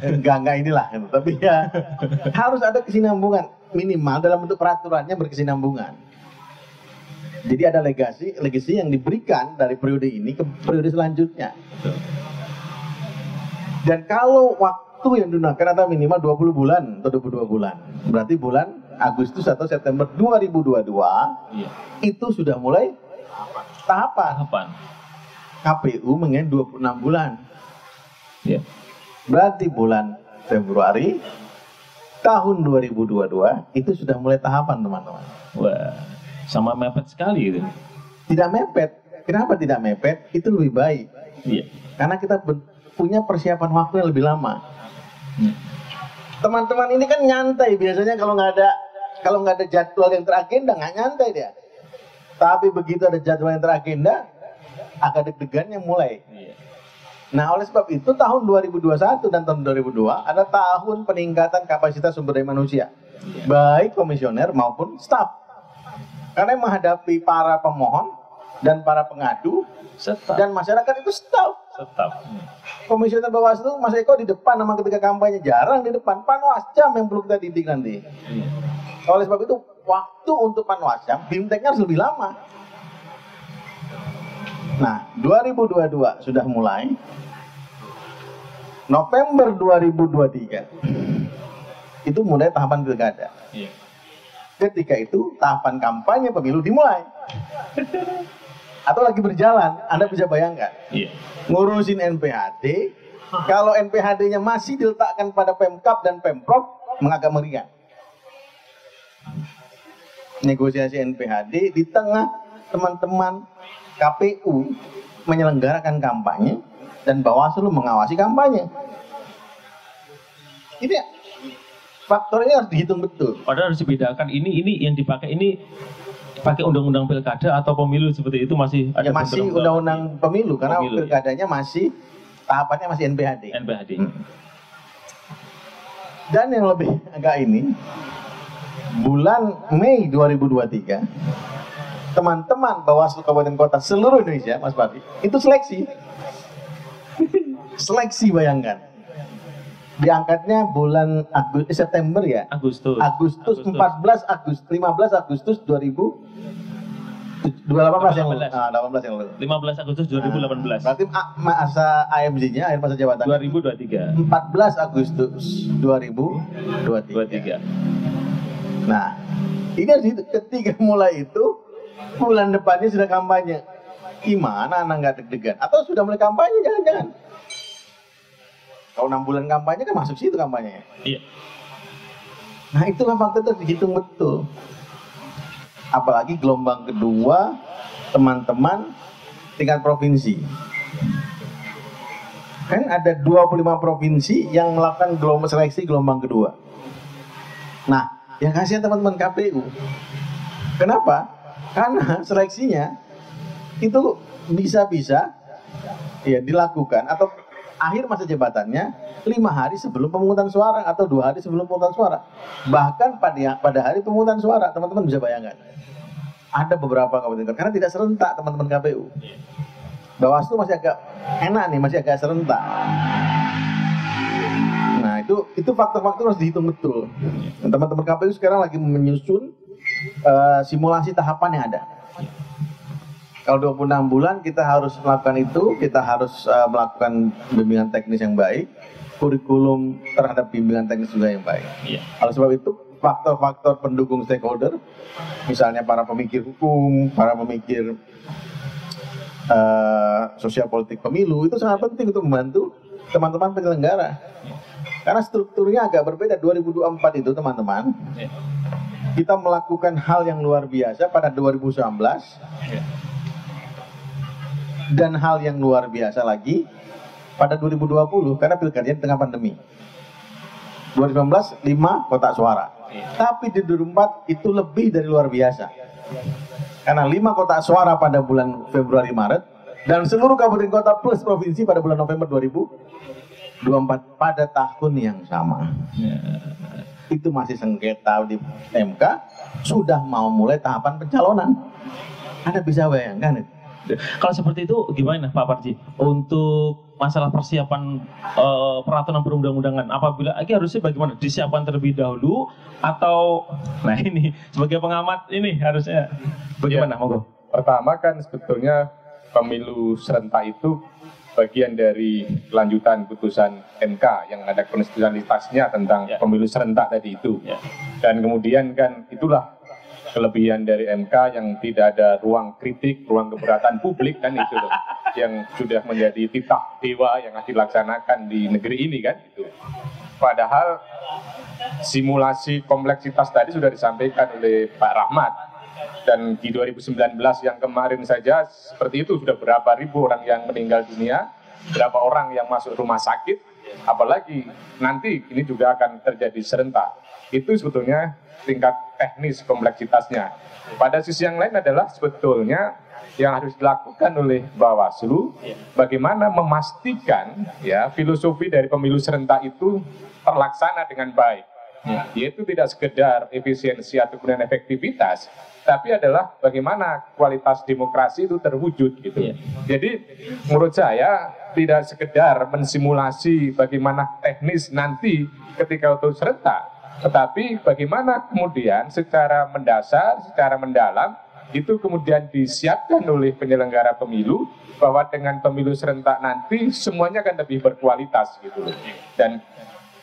Enggak inilah. Tapi ya harus ada kesinambungan minimal dalam bentuk peraturannya berkesinambungan. Jadi ada legasi yang diberikan dari periode ini ke periode selanjutnya. Dan kalau waktu yang digunakan adalah minimal 20 bulan atau 22 bulan, berarti bulan Agustus atau September 2022 itu sudah mulai tahapan. KPU mengenai 26 bulan. Berarti bulan Februari tahun 2022 itu sudah mulai tahapan, teman-teman. Wah, sama mepet sekali itu. Tidak mepet. Kenapa tidak mepet? Itu lebih baik. Karena kita punya persiapan waktu yang lebih lama. Teman-teman ini kan nyantai biasanya kalau nggak ada jadwal yang teragenda nggak nyantai dia. Tapi begitu ada jadwal yang teragenda, agak deg-degannya mulai. Nah, oleh sebab itu tahun 2021 dan tahun 2002 ada tahun peningkatan kapasitas sumber daya manusia, baik komisioner maupun staf. Karena menghadapi para pemohon dan para pengadu dan masyarakat itu staf. Komisioner Bawaslu Mas Eko di depan nama ketika kampanye, jarang di depan. Panwascam yang perlu kita didik nanti. Oleh sebab itu waktu untuk Panwascam, BIMTEKnya harus lebih lama. Nah, 2022 sudah mulai. November 2023 itu mulai tahapan pilkada. Ketika itu tahapan kampanye pemilu dimulai. Atau lagi berjalan, Anda bisa bayangkan. Ngurusin NPHD, kalau NPHD-nya masih diletakkan pada Pemkab dan Pemprov, agak meriah. Negosiasi NPHD di tengah teman-teman KPU menyelenggarakan kampanye dan Bawaslu mengawasi kampanye. Ini faktor ini harus dihitung betul. Padahal harus dibedakan ini yang dipakai ini pakai undang-undang pilkada atau pemilu seperti itu masih ada. Ya masih undang-undang pemilu karena pilkadanya masih tahapannya masih NPHD. Dan yang lebih agak ini bulan Mei 2023 teman-teman Bawaslu Kabupaten Kota seluruh Indonesia, Mas Papi, itu seleksi. Seleksi, bayangkan. Diangkatnya bulan September ya. Agustus 15 Agustus 2018 yang lalu. 18 yang lalu. 15 Agustus 2018. Berarti masa AMJ-nya, akhir masa jabatan 2023. 14 Agustus 2023. Nah, ini ketika mulai itu bulan depannya sudah kampanye. Gimana anak nggak deg-degan? Atau sudah mulai kampanye? Jangan-jangan. Kalau 6 bulan kampanye kan masuk situ kampanyenya. Nah, itulah faktor itu dihitung betul. Apalagi gelombang kedua teman-teman tingkat provinsi. Kan ada 25 provinsi yang melakukan seleksi gelombang kedua. Nah, yang kasihan teman-teman KPU. Kenapa? Karena seleksinya itu bisa-bisa ya dilakukan atau akhir masa jabatannya 5 hari sebelum pemungutan suara atau 2 hari sebelum pemungutan suara. Bahkan pada hari pemungutan suara, teman-teman bisa bayangkan. Ada beberapa kabupaten karena tidak serentak teman-teman KPU. Bawaslu masih agak enak nih, masih agak serentak. Nah, itu faktor-faktor harus dihitung betul. Teman-teman KPU sekarang lagi menyusun simulasi tahapan yang ada. Kalau 26 bulan kita harus melakukan itu, kita harus melakukan bimbingan teknis yang baik, kurikulum terhadap bimbingan teknis juga yang baik. Oleh sebab itu, faktor-faktor pendukung stakeholder, misalnya para pemikir hukum, para pemikir sosial politik pemilu, itu sangat penting untuk membantu teman-teman penyelenggara. Karena strukturnya agak berbeda. 2024 itu teman-teman, kita melakukan hal yang luar biasa pada 2019, dan hal yang luar biasa lagi pada 2020 karena pilkada di tengah pandemi. 2019 5 kotak suara. Tapi di 2024 itu lebih dari luar biasa. Karena 5 kotak suara pada bulan Februari Maret dan seluruh kabupaten kota plus provinsi pada bulan November 2024 pada tahun yang sama. Itu masih sengketa di MK, sudah mau mulai tahapan pencalonan. Anda bisa bayangkan itu. Kalau seperti itu gimana Pak Parji untuk masalah persiapan peraturan perundang-undangan? Apabila harusnya bagaimana? Disiapkan terlebih dahulu atau nah ini sebagai pengamat ini harusnya bagaimana? Monggo. Pertama kan sebetulnya pemilu serentak itu bagian dari kelanjutan putusan MK yang ada konstitusionalitasnya tentang pemilu serentak tadi itu. Dan kemudian kan itulah kelebihan dari MK yang tidak ada ruang kritik, ruang keberatan publik kan itu loh, yang sudah menjadi titah dewa yang dilaksanakan di negeri ini kan itu. Padahal simulasi kompleksitas tadi sudah disampaikan oleh Pak Rahmat, dan di 2019 yang kemarin saja seperti itu sudah berapa ribu orang yang meninggal dunia, berapa orang yang masuk rumah sakit, apalagi nanti ini juga akan terjadi serentak. Itu sebetulnya tingkat teknis kompleksitasnya. Pada sisi yang lain adalah sebetulnya yang harus dilakukan oleh Bawaslu, bagaimana memastikan ya filosofi dari pemilu serentak itu terlaksana dengan baik, yaitu tidak sekedar efisiensi atau kemudian efektivitas, tapi adalah bagaimana kualitas demokrasi itu terwujud gitu. Jadi menurut saya tidak sekedar mensimulasi bagaimana teknis nanti ketika itu serentak, tetapi bagaimana kemudian secara mendasar, secara mendalam itu kemudian disiapkan oleh penyelenggara pemilu bahwa dengan pemilu serentak nanti semuanya akan lebih berkualitas gitu loh. Dan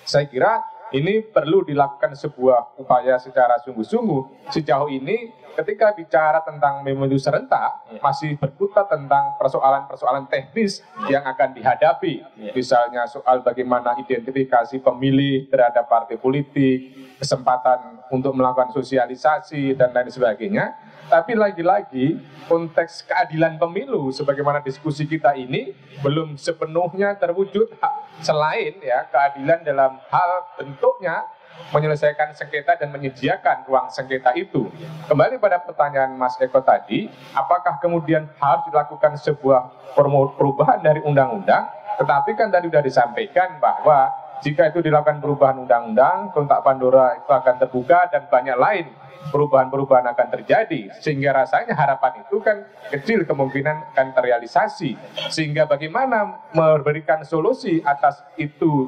saya kira ini perlu dilakukan sebuah upaya secara sungguh-sungguh. Sejauh ini ketika bicara tentang pemilu serentak masih berkutat tentang persoalan-persoalan teknis yang akan dihadapi. Misalnya soal bagaimana identifikasi pemilih terhadap partai politik, kesempatan untuk melakukan sosialisasi dan lain sebagainya. Tapi lagi-lagi konteks keadilan pemilu sebagaimana diskusi kita ini belum sepenuhnya terwujud, selain ya keadilan dalam hal bentuknya menyelesaikan sengketa dan menyediakan ruang sengketa itu. Kembali pada pertanyaan Mas Eko tadi, apakah kemudian harus dilakukan sebuah perubahan dari undang-undang? Tetapi kan tadi sudah disampaikan bahwa jika itu dilakukan perubahan undang-undang, kotak Pandora itu akan terbuka dan banyak lain perubahan-perubahan akan terjadi, sehingga rasanya harapan itu kan kecil kemungkinan akan terrealisasi. Sehingga bagaimana memberikan solusi atas itu,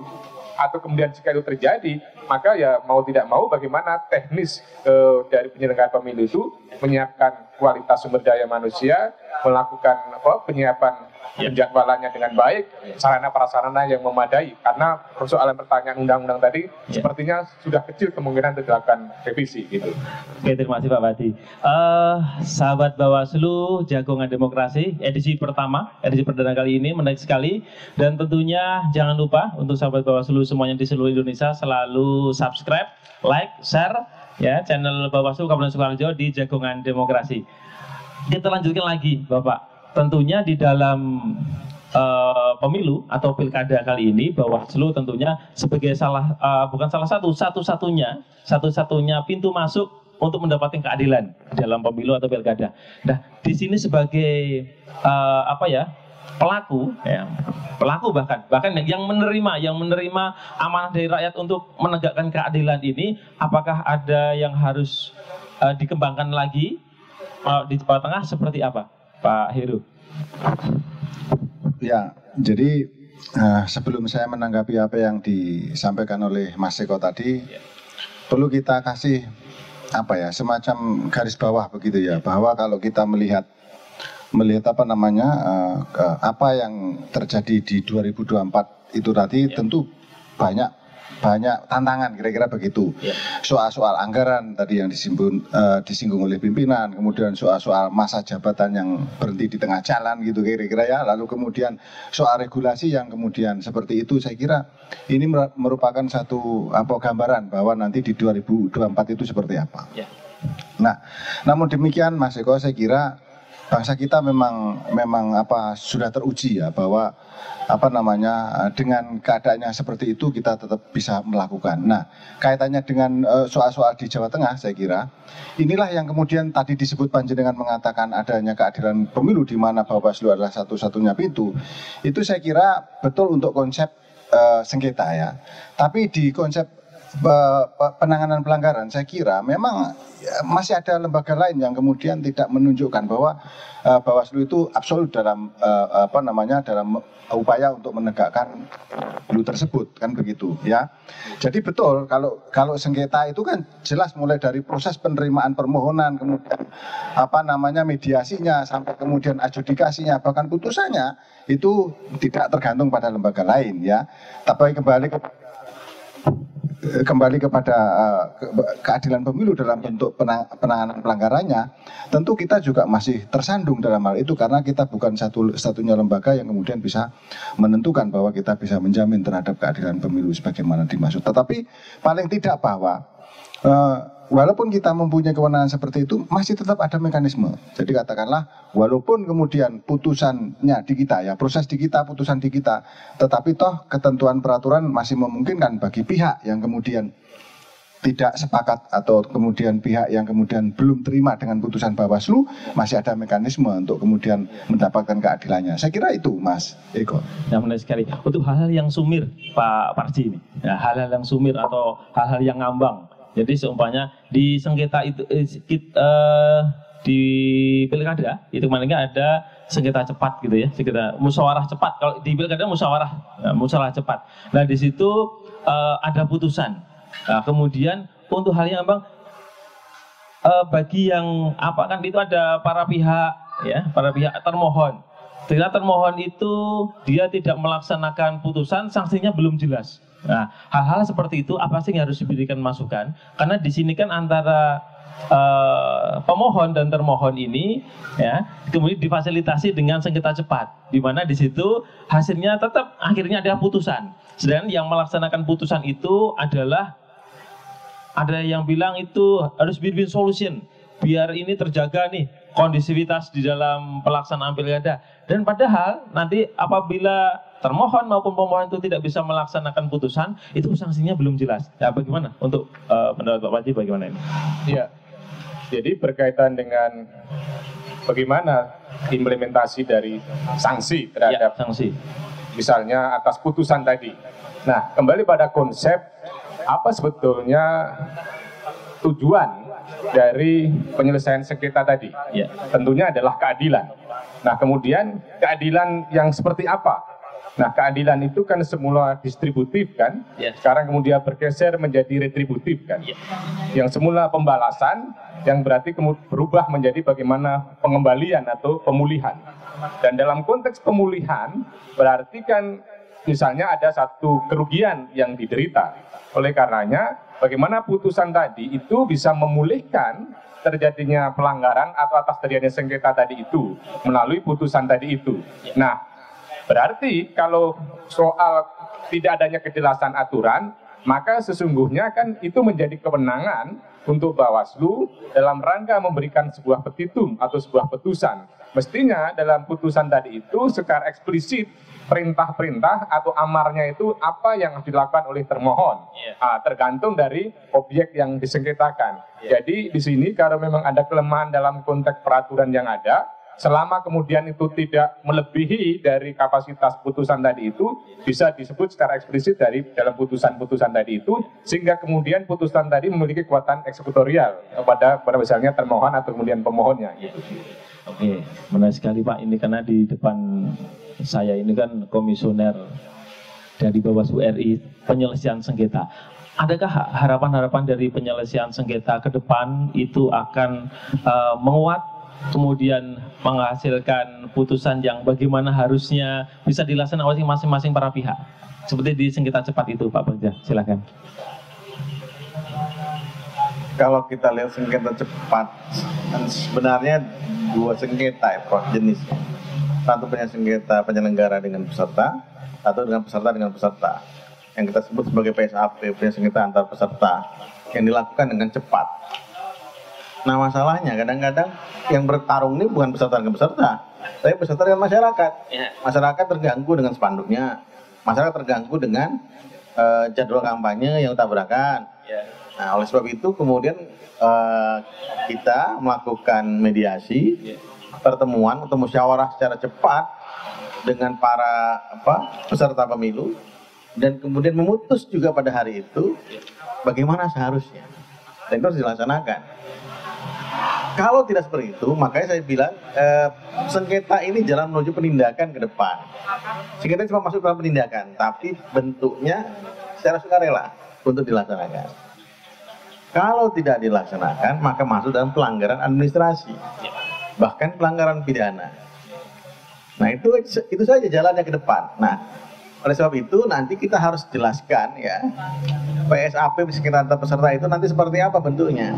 atau kemudian jika itu terjadi, maka ya mau tidak mau bagaimana teknis dari penyelenggara pemilu itu menyiapkan kualitas sumber daya manusia, melakukan penyiapan penjadwalannya dengan baik, sarana prasarana yang memadai, karena persoalan pertanyaan undang-undang tadi sepertinya sudah kecil kemungkinan dilakukan revisi gitu. Oke, terima kasih Pak Badi. Sahabat Bawaslu Jagongan Demokrasi edisi pertama, edisi perdana kali ini menarik sekali, dan tentunya jangan lupa untuk sahabat Bawaslu semuanya di seluruh Indonesia selalu subscribe, like, share ya channel Bawaslu Kabupaten Sukoharjo di Jagongan Demokrasi. Kita lanjutkan lagi Bapak. Tentunya di dalam pemilu atau pilkada kali ini Bawaslu tentunya sebagai bukan salah satu-satunya pintu masuk untuk mendapatkan keadilan dalam pemilu atau pilkada. Nah, di sini sebagai pelaku bahkan yang menerima amanah dari rakyat untuk menegakkan keadilan ini, apakah ada yang harus dikembangkan lagi di Jawa Tengah seperti apa? Pak Heru. Ya, jadi sebelum saya menanggapi apa yang disampaikan oleh Mas Eko tadi, perlu kita kasih semacam garis bawah begitu ya, bahwa kalau kita melihat apa yang terjadi di 2024 itu tadi tentu banyak tantangan, kira-kira begitu. Soal-soal anggaran tadi yang disinggung oleh pimpinan, kemudian soal-soal masa jabatan yang berhenti di tengah jalan gitu kira-kira ya, lalu kemudian soal regulasi yang kemudian seperti itu. Saya kira ini merupakan satu gambaran bahwa nanti di 2024 itu seperti apa. Nah, namun demikian Mas Eko, saya kira bangsa kita memang sudah teruji ya, bahwa dengan keadaannya seperti itu kita tetap bisa melakukan. Nah, kaitannya dengan soal-soal di Jawa Tengah, saya kira inilah yang kemudian tadi disebut panjenengan mengatakan adanya keadilan pemilu di mana Bawaslu adalah satu-satunya pintu. Itu saya kira betul untuk konsep sengketa ya. Tapi di konsep penanganan pelanggaran, saya kira memang masih ada lembaga lain yang kemudian tidak menunjukkan bahwa Bawaslu itu absolut dalam dalam upaya untuk menegakkan hal tersebut, kan begitu ya. Jadi betul kalau sengketa itu kan jelas mulai dari proses penerimaan permohonan, kemudian mediasinya sampai kemudian adjudikasinya, bahkan putusannya itu tidak tergantung pada lembaga lain ya. Tapi kembali kepada keadilan pemilu dalam bentuk penanganan pelanggarannya, tentu kita juga masih tersandung dalam hal itu karena kita bukan satunya lembaga yang kemudian bisa menentukan bahwa kita bisa menjamin terhadap keadilan pemilu sebagaimana dimaksud. Tetapi paling tidak bahwa walaupun kita mempunyai kewenangan seperti itu, masih tetap ada mekanisme. Jadi katakanlah, walaupun kemudian putusannya di kita ya, proses di kita, putusan di kita, tetapi toh ketentuan peraturan masih memungkinkan bagi pihak yang kemudian tidak sepakat atau kemudian pihak yang kemudian belum terima dengan putusan Bawaslu, masih ada mekanisme untuk kemudian mendapatkan keadilannya. Saya kira itu, Mas Eko. Ya, menarik sekali. Untuk hal-hal yang sumir, Pak Parji ini, ya, hal-hal yang sumir atau hal-hal yang ngambang. Jadi seumpamanya di sengketa itu di pilkada itu kemarin ada sengketa cepat gitu ya, sengketa musyawarah cepat. Kalau di pilkada musyawarah cepat. Nah di situ ada putusan. Nah, kemudian untuk hal yang bang bagi yang apa kan itu ada para pihak ya, para pihak termohon. Ketika termohon itu dia tidak melaksanakan putusan, sanksinya belum jelas. Nah, hal-hal seperti itu apa sih yang harus diberikan masukan? Karena di sini kan antara pemohon dan termohon ini ya kemudian difasilitasi dengan sengketa cepat, di mana di situ hasilnya tetap akhirnya ada putusan. Sedangkan yang melaksanakan putusan itu adalah ada yang bilang itu harus win-win solution, biar ini terjaga nih kondisivitas di dalam pelaksanaan pilkada. Dan padahal nanti apabila termohon maupun pemohon itu tidak bisa melaksanakan putusan, itu sanksinya belum jelas. Ya, bagaimana untuk pendapat Pak Parji, bagaimana ini? Iya, jadi berkaitan dengan bagaimana implementasi dari sanksi terhadap sanksi, misalnya atas putusan tadi. Nah, kembali pada konsep apa sebetulnya tujuan dari penyelesaian sengketa tadi? Ya. Tentunya adalah keadilan. Nah, kemudian keadilan yang seperti apa? Nah, keadilan itu kan semula distributif kan, sekarang kemudian bergeser menjadi retributif kan. Yang semula pembalasan, yang berarti berubah menjadi bagaimana pengembalian atau pemulihan. Dan dalam konteks pemulihan, berarti kan misalnya ada satu kerugian yang diderita. Oleh karenanya, bagaimana putusan tadi itu bisa memulihkan terjadinya pelanggaran atau atas terjadinya sengketa tadi itu melalui putusan tadi itu. Nah, berarti kalau soal tidak adanya kejelasan aturan, maka sesungguhnya kan itu menjadi kewenangan untuk Bawaslu dalam rangka memberikan sebuah petitum atau sebuah putusan. Mestinya dalam putusan tadi itu secara eksplisit perintah-perintah atau amarnya itu apa yang dilakukan oleh termohon, tergantung dari objek yang disengketakan. Jadi di sini kalau memang ada kelemahan dalam konteks peraturan yang ada, selama kemudian itu tidak melebihi dari kapasitas putusan tadi itu, bisa disebut secara eksplisit dari dalam putusan-putusan tadi itu, sehingga kemudian putusan tadi memiliki kekuatan eksekutorial pada misalnya termohon atau kemudian pemohonnya. Gitu. Oke, menarik sekali Pak. Ini karena di depan saya ini kan komisioner dari Bawaslu RI penyelesaian sengketa. Adakah harapan-harapan dari penyelesaian sengketa ke depan itu akan menguat, kemudian menghasilkan putusan yang bagaimana harusnya bisa dilaksanakan oleh masing-masing para pihak, seperti di sengketa cepat itu, Pak Bagja? Silakan. Kalau kita lihat sengketa cepat, sebenarnya dua sengketa ya, Prof, jenis. Satu punya sengketa penyelenggara dengan peserta, satu dengan peserta. Yang kita sebut sebagai PSAP, punya sengketa antar peserta, yang dilakukan dengan cepat. Nah, masalahnya kadang-kadang yang bertarung ini bukan peserta dengan peserta, tapi peserta dengan masyarakat. Masyarakat terganggu dengan spanduknya, masyarakat terganggu dengan jadwal kampanye yang tabrakan. Nah, oleh sebab itu kemudian kita melakukan mediasi, pertemuan atau musyawarah secara cepat dengan para peserta pemilu, dan kemudian memutus juga pada hari itu bagaimana seharusnya, dan itu harus dilaksanakan. Kalau tidak seperti itu, makanya saya bilang sengketa ini jalan menuju penindakan ke depan. Sengketa cuma masuk dalam penindakan, tapi bentuknya secara sukarela untuk dilaksanakan. Kalau tidak dilaksanakan, maka masuk dalam pelanggaran administrasi, bahkan pelanggaran pidana. Nah itu saja jalannya ke depan. Nah oleh sebab itu nanti kita harus jelaskan ya, PSAP sengketa antar peserta itu nanti seperti apa bentuknya.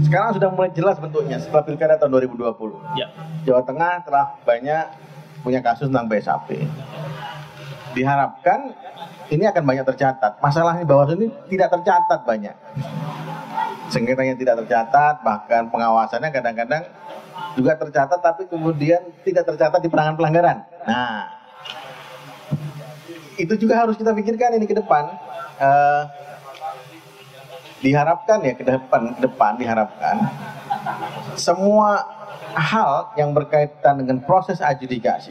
Sekarang sudah mulai jelas bentuknya setelah pilkada tahun 2020. Ya. Jawa Tengah telah banyak punya kasus tentang PSAP. Diharapkan ini akan banyak tercatat. Masalahnya Bawaslu ini tidak tercatat banyak. Sengketanya tidak tercatat, bahkan pengawasannya kadang-kadang juga tercatat, tapi kemudian tidak tercatat di penanganan pelanggaran. Nah, itu juga harus kita pikirkan ini ke depan. Diharapkan ya ke depan diharapkan semua hal yang berkaitan dengan proses adjudikasi.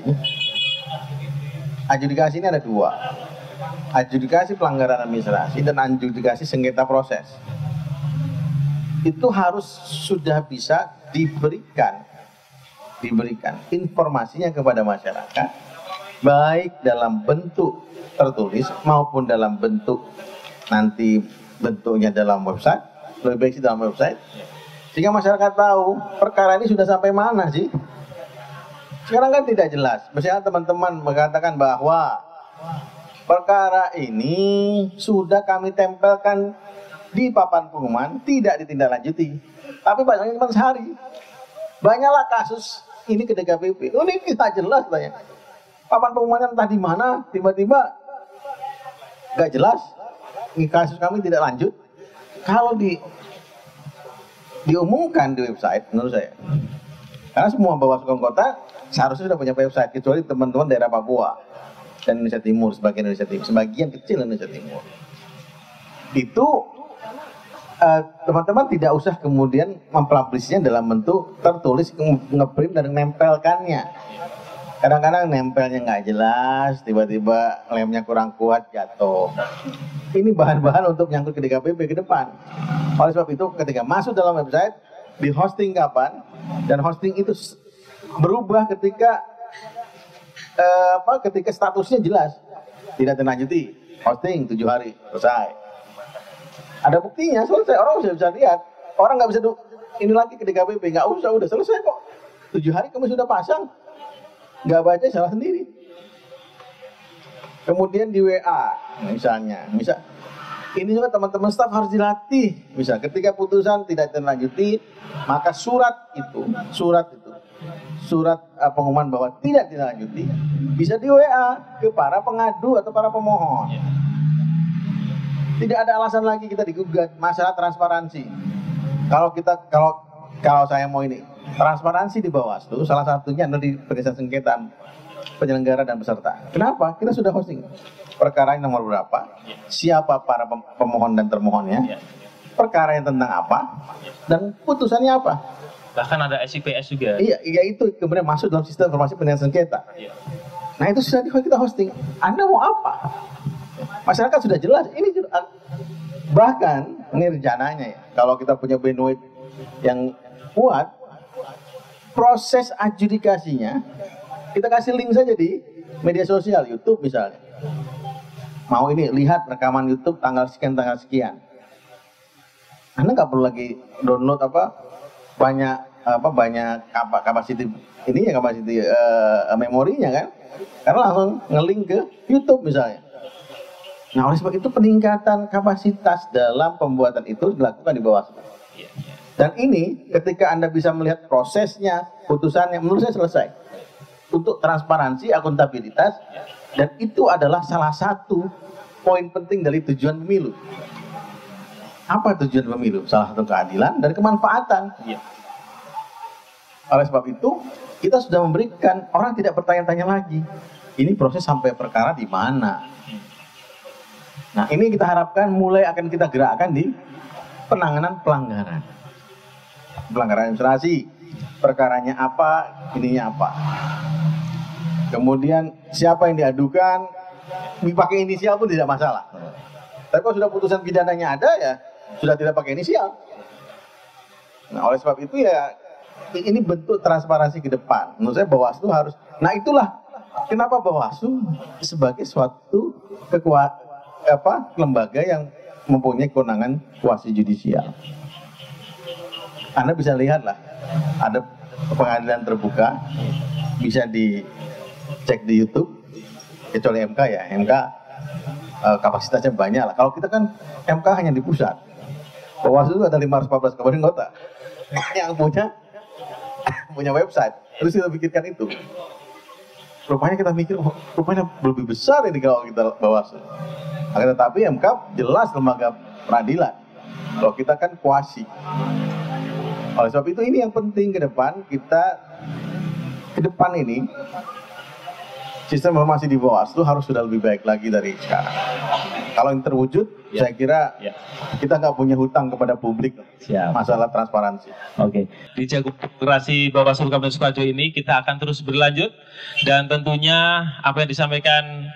Adjudikasi ini ada dua, adjudikasi pelanggaran administrasi dan adjudikasi sengketa proses. Itu harus sudah bisa diberikan informasinya kepada masyarakat, baik dalam bentuk tertulis maupun dalam bentuk nanti bentuknya dalam website, lebih baik sih dalam website, sehingga masyarakat tahu perkara ini sudah sampai mana sih. Sekarang kan tidak jelas. Misalnya teman-teman mengatakan bahwa perkara ini sudah kami tempelkan di papan pengumuman, tidak ditindaklanjuti, tapi banyaknya cuma sehari. Banyaklah kasus ini ke DKPP. Ini tidak jelas katanya. Papan pengumuman entah di mana, tiba-tiba nggak jelas. Ini kasus kami tidak lanjut. Kalau diumumkan di website, menurut saya, karena semua Bawaslu kota seharusnya sudah punya website, kecuali teman-teman daerah Papua dan Indonesia Timur, sebagian Indonesia Timur, sebagian kecil Indonesia Timur. Itu teman-teman tidak usah kemudian mempublishnya dalam bentuk tertulis, ngeprint dan menempelkannya. Kadang-kadang nempelnya nggak jelas, tiba-tiba lemnya kurang kuat, jatuh. Ini bahan-bahan untuk nyangkut ke DKPP ke depan. Oleh sebab itu ketika masuk dalam website, di hosting kapan, dan hosting itu berubah ketika ketika statusnya jelas, tidak terlanjuti, hosting 7 hari, selesai. Ada buktinya, selesai, orang bisa lihat. Orang nggak bisa ini lagi ke DKPP, nggak usah, udah selesai kok. 7 hari kamu sudah pasang. Nggak baca salah sendiri. Kemudian di WA misalnya, ini juga teman-teman staf harus dilatih. Misal ketika putusan tidak terlanjuti, maka surat pengumuman bahwa tidak ditindaklanjuti bisa di WA ke para pengadu atau para pemohon. Tidak ada alasan lagi kita digugat. Masalah transparansi. Kalau saya mau ini transparansi di Bawaslu, salah satunya adalah di penyelesaian sengketa penyelenggara dan peserta. Kenapa? Kita sudah hosting perkara yang nomor berapa, siapa para pemohon dan termohonnya, perkara yang tentang apa, dan putusannya apa. Bahkan ada SIPS juga. Iya, itu kemudian masuk dalam sistem informasi penyelesaian sengketa. Nah itu sudah kita hosting. Anda mau apa? Masyarakat sudah jelas. Ini bahkan ini rencananya ya, kalau kita punya bandwidth yang kuat, proses adjudikasinya kita kasih link saja di media sosial, YouTube misalnya. Mau ini lihat rekaman YouTube tanggal sekian. Anda nggak perlu lagi download banyak kapasiti ini ya, kapasiti memorinya kan, karena langsung ngelink ke YouTube misalnya. Nah oleh sebab itu peningkatan kapasitas dalam pembuatan itu dilakukan di Bawaslu. Dan ini ketika Anda bisa melihat prosesnya, putusannya, menurut saya selesai. Untuk transparansi, akuntabilitas, dan itu adalah salah satu poin penting dari tujuan pemilu. Apa tujuan pemilu? Salah satu keadilan dan kemanfaatan. Oleh sebab itu, kita sudah memberikan, orang tidak bertanya-tanya lagi. Ini proses sampai perkara di mana? Nah ini kita harapkan mulai akan kita gerakkan di penanganan pelanggaran administrasi, perkaranya apa, ininya apa. Kemudian siapa yang diadukan, dipakai inisial pun tidak masalah. Tapi kalau sudah putusan pidananya ada ya sudah tidak pakai inisial. Nah, oleh sebab itu ya ini bentuk transparansi ke depan. Menurut saya Bawaslu harus. Nah itulah kenapa Bawaslu sebagai suatu lembaga yang mempunyai kewenangan kuasi judisial. Anda bisa lihat lah, ada pengadilan terbuka, bisa dicek di YouTube, kecuali MK ya, MK kapasitasnya banyak lah. Kalau kita kan MK hanya di pusat, Bawaslu itu ada 514 kabupaten kota yang punya website. Terus kita pikirkan itu. Rupanya kita mikir, oh, rupanya lebih besar ini kalau kita Bawaslu. Akan tetapi MK jelas lembaga peradilan. Kalau kita kan kuasi. Oleh sebab itu ini yang penting ke depan, ini sistem informasi di Bawaslu harus sudah lebih baik lagi dari sekarang. Kalau ini terwujud, saya kira kita nggak punya hutang kepada publik. Masalah transparansi. Oke. Di Jagung Demokrasi Bawaslu Kabupaten Sukoharjo ini kita akan terus berlanjut dan tentunya apa yang disampaikan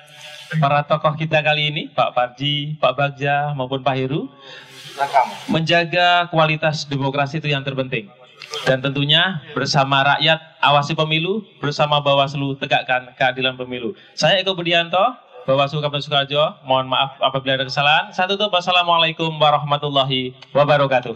para tokoh kita kali ini, Pak Parji, Pak Bagja maupun Pak Heru, menjaga kualitas demokrasi itu yang terpenting. Dan tentunya bersama rakyat awasi pemilu, bersama Bawaslu tegakkan keadilan pemilu. Saya Eko Budianto, Bawaslu Kabupaten Sukoharjo. Mohon maaf apabila ada kesalahan. Saya tutup. Wassalamualaikum warahmatullahi wabarakatuh.